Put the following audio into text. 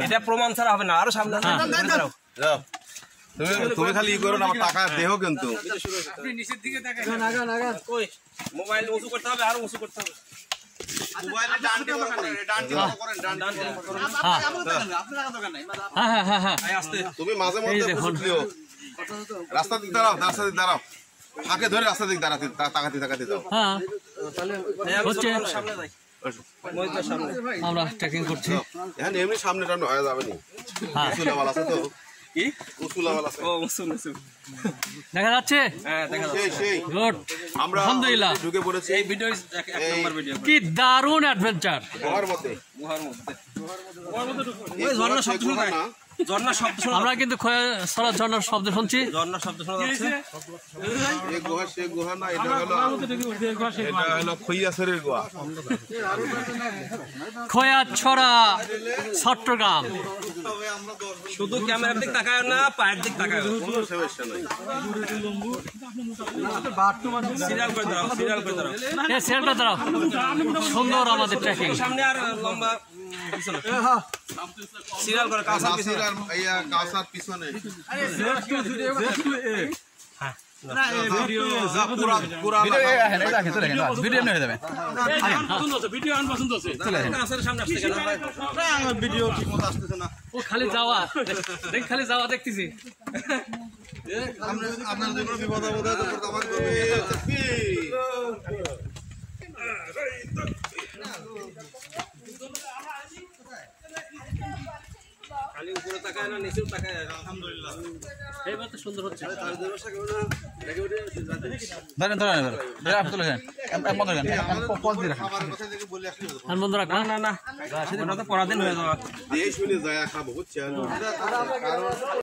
এটা প্রমাণ ছাড়া হবে না, আরো সামনে তুমি খালি ই করো না, আমার টাকা দেহ কিন্তু মোবাইল উঁচু করতে হবে, আরো উঁচু করতে হবে। তুমি মাঝে মধ্যে রাস্তা দিক দাঁড়াও, রাস্তা দিক দাঁড়াও, ফাঁকে ধরে রাস্তা দিক দাঁড়াতে তাকাতে তাকাতে যাও। আমরা ট্রেকিং করছি। এখন এমনি সামনে টামনে হয়ে যাবে নি, উঁচুলাওয়াল আছে তো, কি উঁচুলাওয়াল আছে। ও উঁচু উঁচু দেখা যাচ্ছে। হ্যাঁ দেখা যাচ্ছে। সেই গুড, আমরা আলহামদুলিল্লাহ ঢুকে পড়েছি এই ভিডিও এক নম্বর ভিডিও। কি দারুণ অ্যাডভেঞ্চার। গুহার মধ্যে। গুহার মধ্যে ওই ঝর্ণা শব্দ শোনা যায়, ঝর্ণা শব্দ শোনা, আমরা কিন্তু খোয়াছড়া ঝর্ণার শব্দ শুনছি। ঝর্ণা শব্দ শোনা যাচ্ছে। এই গুহা সে গুহা না, এটা হলো খইয়াছড়ির গুহা। খোয়াছড়া চট্টগ্রাম। শুধু ক্যামেরার দিক তাকায় না, পায়ের দিক তাকায়, কোনো সমস্যা নাই। সিরিয়াল করে দাও, সিরিয়াল করে দাও। এই সেলটা দাঁড়াও, সুন্দর আমাদের ট্রেকিং। সামনে আর লম্বা পিছনে সিরিয়াল করে, কাঁসার পিছনে নাসির আর ইয়া কাউসার পিছনে। কাঁসার সামনে আসছে কেন? ভিডিও ঠিক মতো আসতেছে না। ও খালি যাওয়া দেখ, খালি যাওয়া দেখতেছি। আপনার যে কোনো বিপদ আপদ হয় তো আমার করবে। খালি উপরে তাকায় না, নিচেও তাকায়। আলহামদুলিল্লাহ এইবার তো সুন্দর হচ্ছে। আর বন্ধু রাখ, না না, ওটা তো পরাধীন হয়ে যাওয়া। দেশ শুনে যায় খাবো, বুঝছেন?